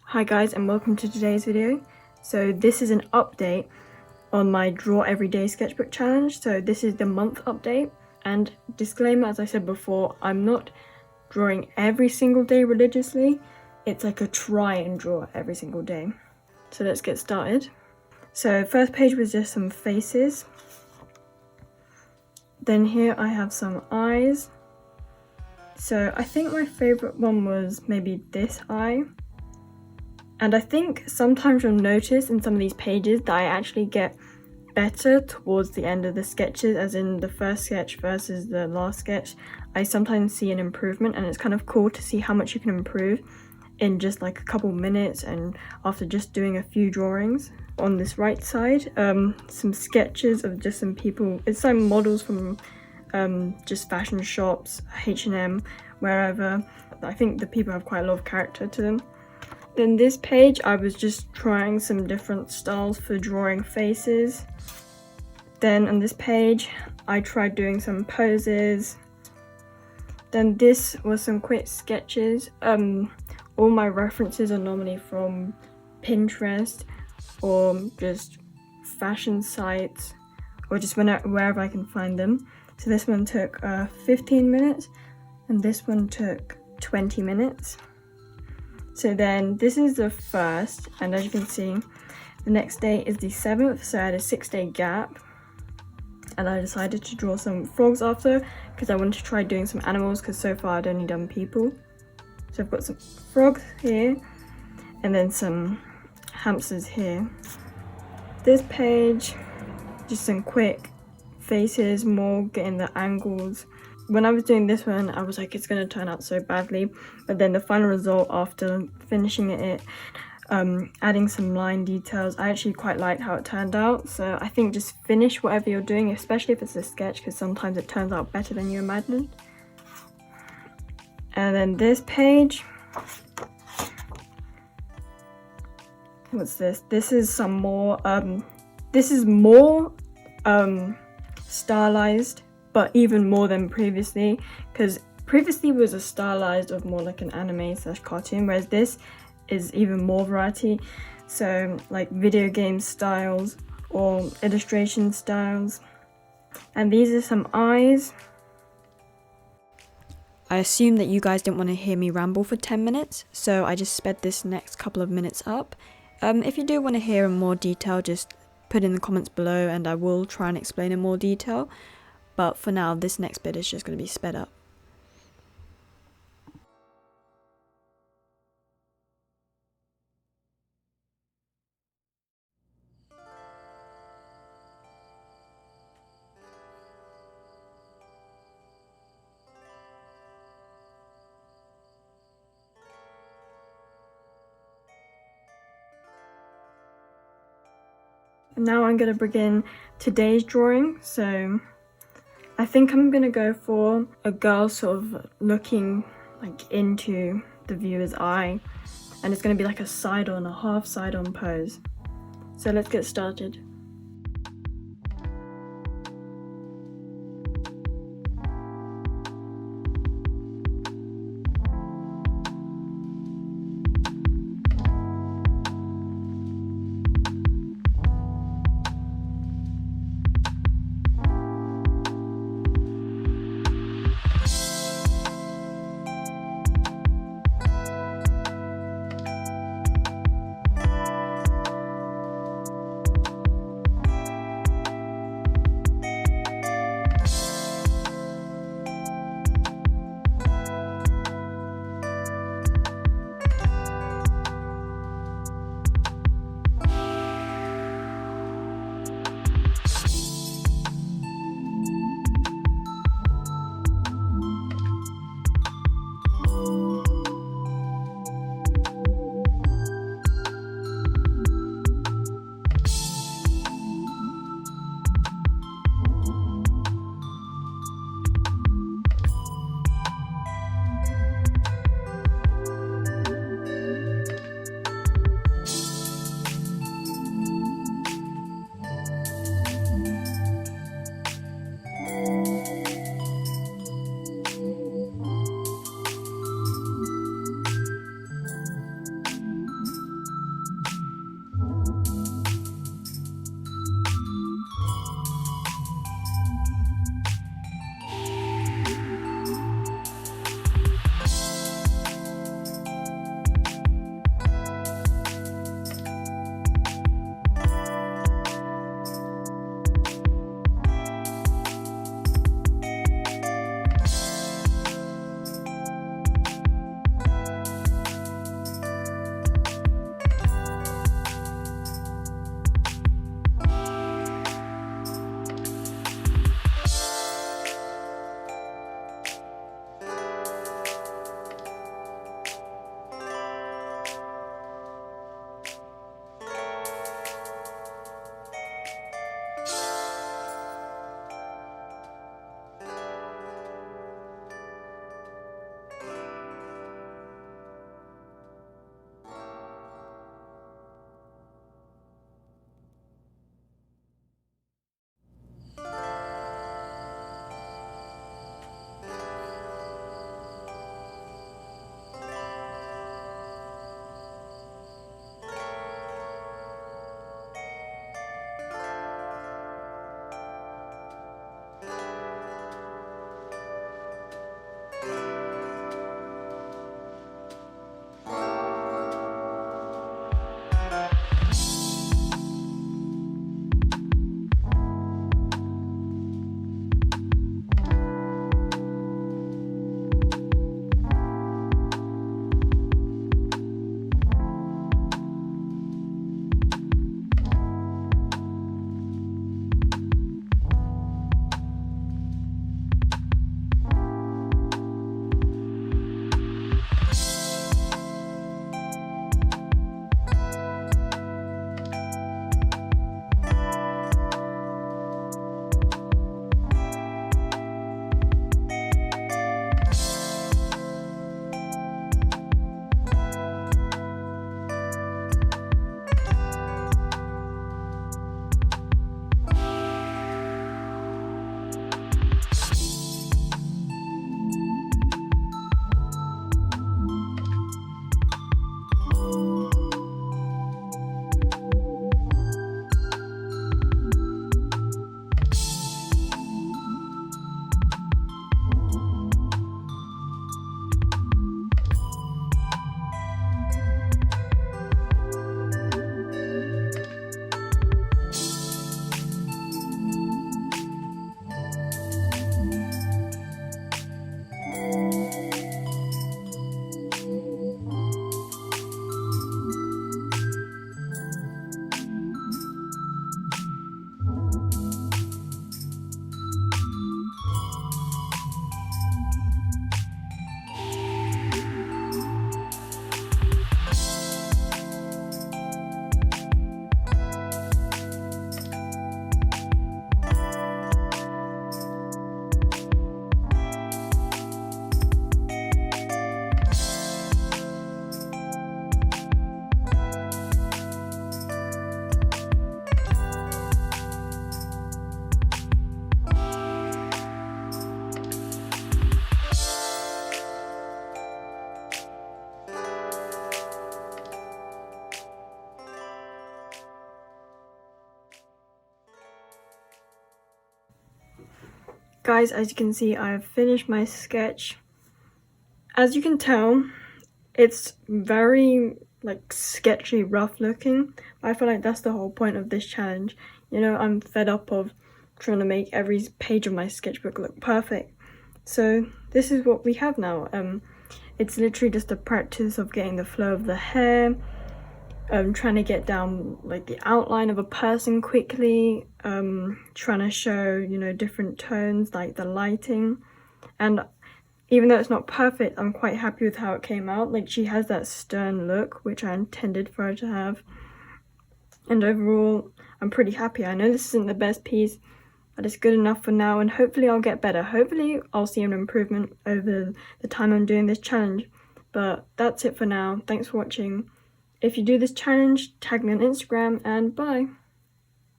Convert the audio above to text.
Hi guys, and welcome to today's video. So this is an update on my Draw Everyday Sketchbook challenge. So this is the month update, and disclaimer, as I said before, I'm not drawing every single day religiously. It's like a try and draw every single day. So let's get started. So first page was just some faces. Then here I have some eyes. So I think my favorite one was maybe this eye. And I think sometimes you'll notice in some of these pages that I actually get better towards the end of the sketches, as in the first sketch versus the last sketch. I sometimes see an improvement, and it's kind of cool to see how much you can improve in just like a couple minutes and after just doing a few drawings. On this right side, some sketches of just some people. It's some models from just fashion shops, H&M, wherever. I think the people have quite a lot of character to them. Then this page, I was just trying some different styles for drawing faces. Then on this page, I tried doing some poses. Then this was some quick sketches. All my references are normally from Pinterest or just fashion sites or just wherever I can find them. So this one took 15 minutes and this one took 20 minutes. So then this is the first, and as you can see, the next day is the 7th, so I had a 6-day gap. And I decided to draw some frogs after, because I wanted to try doing some animals, because so far I'd only done people. So I've got some frogs here, and then some hamsters here. This page, just some quick faces, more getting the angles. When I was doing this one, I was like, it's going to turn out so badly. But then the final result after finishing it, adding some line details, I actually quite liked how it turned out. So I think just finish whatever you're doing, especially if it's a sketch, because sometimes it turns out better than you imagined. And then this page, what's this? This is some more, stylized, but even more than previously, because previously was a stylized of more like an anime / cartoon, whereas this is even more variety. So like video game styles or illustration styles. And these are some eyes. I assume that you guys didn't want to hear me ramble for 10 minutes, so I just sped this next couple of minutes up. If you do want to hear in more detail, just put in the comments below and I will try and explain in more detail. But for now, this next bit is just going to be sped up. Now I'm going to begin today's drawing. So I think I'm going to go for a girl sort of looking like into the viewer's eye, and it's going to be like a side-on, a half side-on pose. So let's get started. guys, as you can see, I have finished my sketch. As you can tell, it's very like sketchy, rough looking. I feel like that's the whole point of this challenge. You know, I'm fed up of trying to make every page of my sketchbook look perfect. So this is what we have now. It's literally just a practice of getting the flow of the hair, trying to get down like the outline of a person quickly, trying to show, you know, different tones like the lighting. And even though it's not perfect, I'm quite happy with how it came out. Like, she has that stern look, which I intended for her to have. And overall, I'm pretty happy. I know this isn't the best piece, but it's good enough for now, and hopefully I'll get better. Hopefully I'll see an improvement over the time I'm doing this challenge. But that's it for now. Thanks for watching. If you do this challenge, tag me on Instagram, and bye!